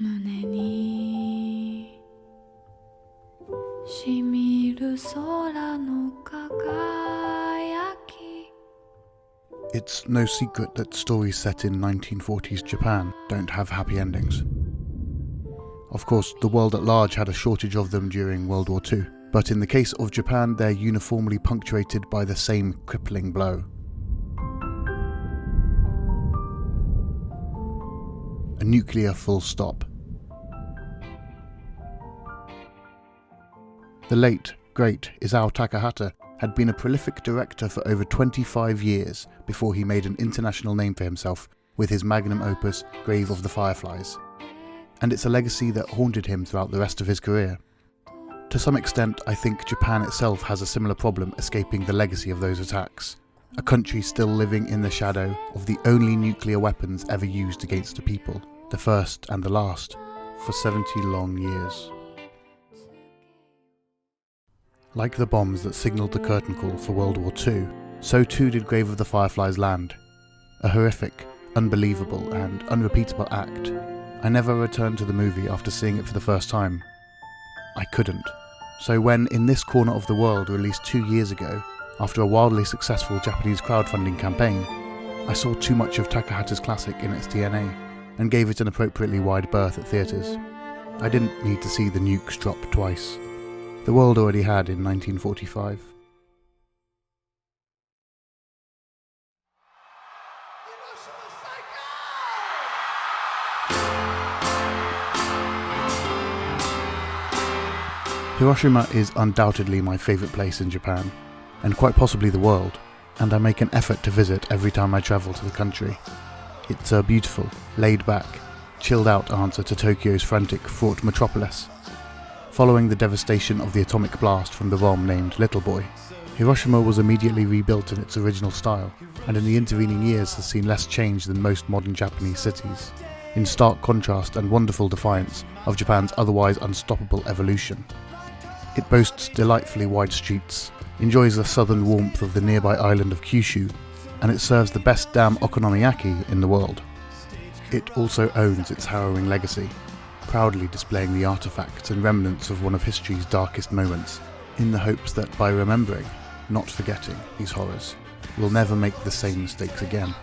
胸にしみる空の輝き It's no secret that stories set in 1940s Japan don't have happy endings. Of course, the world at large had a shortage of them during World War II, but in the case of Japan, they're uniformly punctuated by the same crippling blow. A nuclear full stop. The late, great Isao Takahata had been a prolific director for over 25 years before he made an international name for himself with his magnum opus Grave of the Fireflies. And it's a legacy that haunted him throughout the rest of his career. To some extent, I think Japan itself has a similar problem escaping the legacy of those attacks. A country still living in the shadow of the only nuclear weapons ever used against a people, the first and the last, for 70 long years. Like the bombs that signalled the curtain call for World War II, so too did Grave of the Fireflies land. A horrific, unbelievable and unrepeatable act. I never returned to the movie after seeing it for the first time. I couldn't. So when In This Corner of the World released 2 years ago, after a wildly successful Japanese crowdfunding campaign, I saw too much of Takahata's classic in its DNA and gave it an appropriately wide berth at theatres. I didn't need to see the nukes drop twice. The world already had in 1945. Hiroshima is undoubtedly my favourite place in Japan, and quite possibly the world, and I make an effort to visit every time I travel to the country. It's a beautiful, laid-back, chilled-out answer to Tokyo's frantic, fraught metropolis. Following the devastation of the atomic blast from the bomb named Little Boy, Hiroshima was immediately rebuilt in its original style, and in the intervening years has seen less change than most modern Japanese cities, in stark contrast and wonderful defiance of Japan's otherwise unstoppable evolution. It boasts delightfully wide streets, enjoys the southern warmth of the nearby island of Kyushu, and it serves the best damn okonomiyaki in the world. It also owns its harrowing legacy, proudly displaying the artefacts and remnants of one of history's darkest moments, in the hopes that by remembering, not forgetting, these horrors, we'll never make the same mistakes again.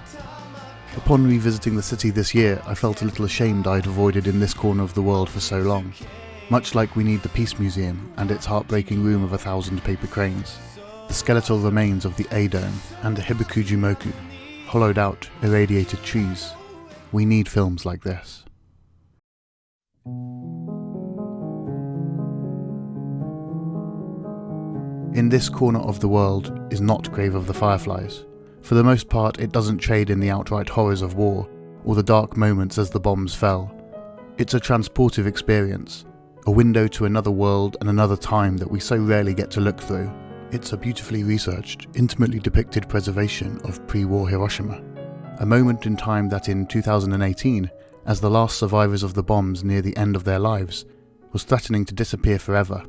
Upon revisiting the city this year, I felt a little ashamed I'd avoided In This Corner of the World for so long, much like we need the Peace Museum and its heartbreaking room of 1,000 paper cranes, the skeletal remains of the A-Dome and the Hibikujimoku, hollowed out, irradiated trees. We need films like this. In This Corner of the World is not Grave of the Fireflies. For the most part, it doesn't trade in the outright horrors of war, or the dark moments as the bombs fell. It's a transportive experience, a window to another world and another time that we so rarely get to look through. It's a beautifully researched, intimately depicted preservation of pre-war Hiroshima, a moment in time that in 2018, as the last survivors of the bombs near the end of their lives, was threatening to disappear forever.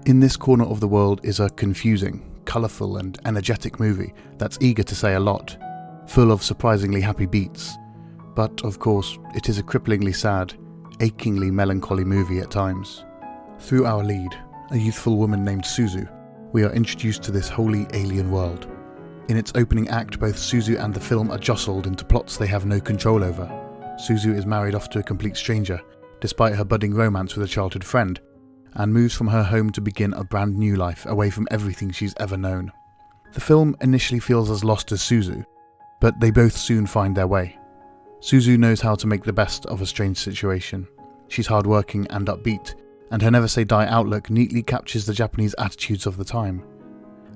In This Corner of the World is a confusing, colourful and energetic movie that's eager to say a lot, full of surprisingly happy beats. But, of course, it is a cripplingly sad, achingly melancholy movie at times. Through our lead, a youthful woman named Suzu, we are introduced to this wholly alien world. In its opening act, both Suzu and the film are jostled into plots they have no control over. Suzu is married off to a complete stranger, despite her budding romance with a childhood friend, and moves from her home to begin a brand new life away from everything she's ever known. The film initially feels as lost as Suzu, but they both soon find their way. Suzu knows how to make the best of a strange situation. She's hardworking and upbeat, and her never-say-die outlook neatly captures the Japanese attitudes of the time.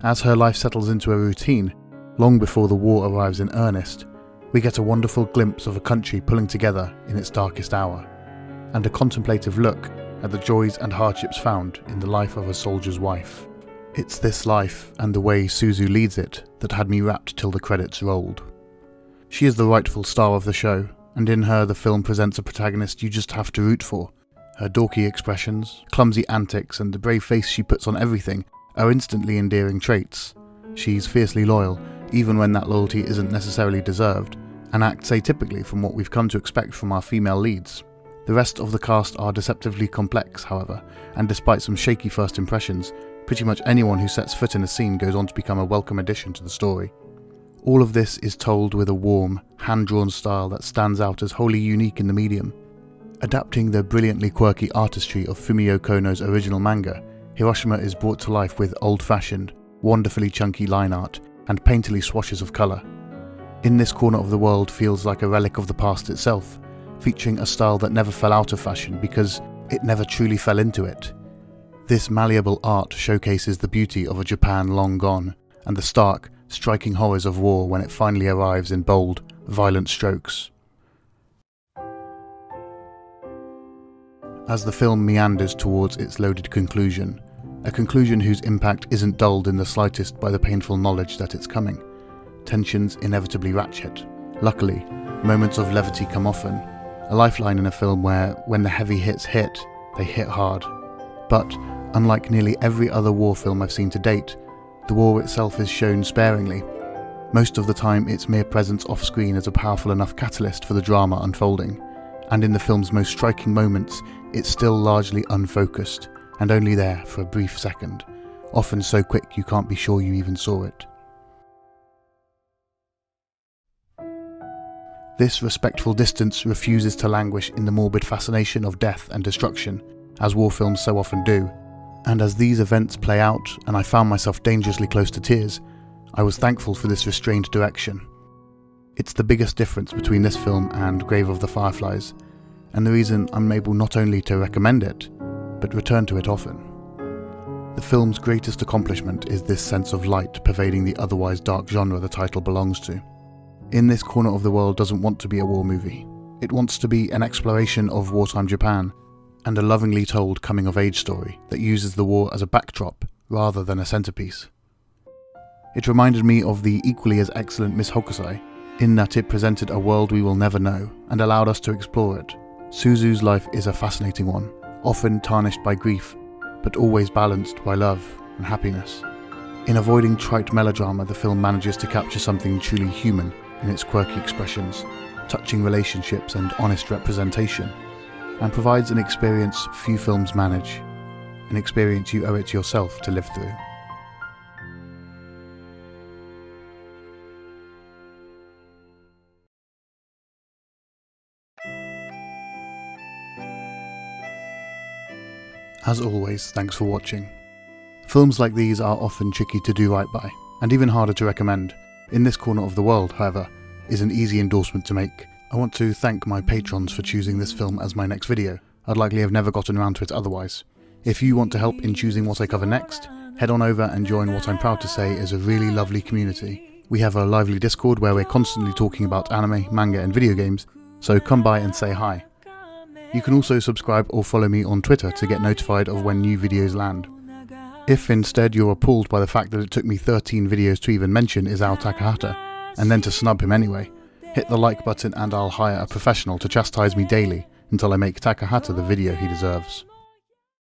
As her life settles into a routine, long before the war arrives in earnest, we get a wonderful glimpse of a country pulling together in its darkest hour, and a contemplative look at the joys and hardships found in the life of a soldier's wife. It's this life and the way Suzu leads it that had me wrapped till the credits rolled. She is the rightful star of the show, and in her the film presents a protagonist you just have to root for. Her dorky expressions, clumsy antics and the brave face she puts on everything are instantly endearing traits. She's fiercely loyal, even when that loyalty isn't necessarily deserved, and acts atypically from what we've come to expect from our female leads, The rest of the cast are deceptively complex, however, and despite some shaky first impressions, pretty much anyone who sets foot in a scene goes on to become a welcome addition to the story. All of this is told with a warm, hand-drawn style that stands out as wholly unique in the medium. Adapting the brilliantly quirky artistry of Fumio Kono's original manga, Hiroshima is brought to life with old-fashioned, wonderfully chunky line art and painterly swashes of colour. In This Corner of the World feels like a relic of the past itself, featuring a style that never fell out of fashion because it never truly fell into it. This malleable art showcases the beauty of a Japan long gone, and the stark, striking horrors of war when it finally arrives in bold, violent strokes. As the film meanders towards its loaded conclusion, a conclusion whose impact isn't dulled in the slightest by the painful knowledge that it's coming, tensions inevitably ratchet. Luckily, moments of levity come often, a lifeline in a film where, when the heavy hits hit, they hit hard. But, unlike nearly every other war film I've seen to date, the war itself is shown sparingly. Most of the time its mere presence off-screen is a powerful enough catalyst for the drama unfolding, and in the film's most striking moments, it's still largely unfocused, and only there for a brief second, often so quick you can't be sure you even saw it. This respectful distance refuses to languish in the morbid fascination of death and destruction, as war films so often do, and as these events play out and I found myself dangerously close to tears, I was thankful for this restrained direction. It's the biggest difference between this film and Grave of the Fireflies, and the reason I'm able not only to recommend it, but return to it often. The film's greatest accomplishment is this sense of light pervading the otherwise dark genre the title belongs to. In This Corner of the World doesn't want to be a war movie. It wants to be an exploration of wartime Japan, and a lovingly told coming-of-age story that uses the war as a backdrop rather than a centerpiece. It reminded me of the equally as excellent Miss Hokusai, in that it presented a world we will never know and allowed us to explore it. Suzu's life is a fascinating one, often tarnished by grief, but always balanced by love and happiness. In avoiding trite melodrama, the film manages to capture something truly human in its quirky expressions, touching relationships and honest representation, and provides an experience few films manage, an experience you owe it to yourself to live through. As always, thanks for watching. Films like these are often tricky to do right by, and even harder to recommend. In This Corner of the World, however, is an easy endorsement to make. I want to thank my patrons for choosing this film as my next video. I'd likely have never gotten around to it otherwise. If you want to help in choosing what I cover next, head on over and join what I'm proud to say is a really lovely community. We have a lively Discord where we're constantly talking about anime, manga and video games, so come by and say hi. You can also subscribe or follow me on Twitter to get notified of when new videos land. If instead you're appalled by the fact that it took me 13 videos to even mention Isao Takahata, and then to snub him anyway, hit the like button and I'll hire a professional to chastise me daily until I make Takahata the video he deserves.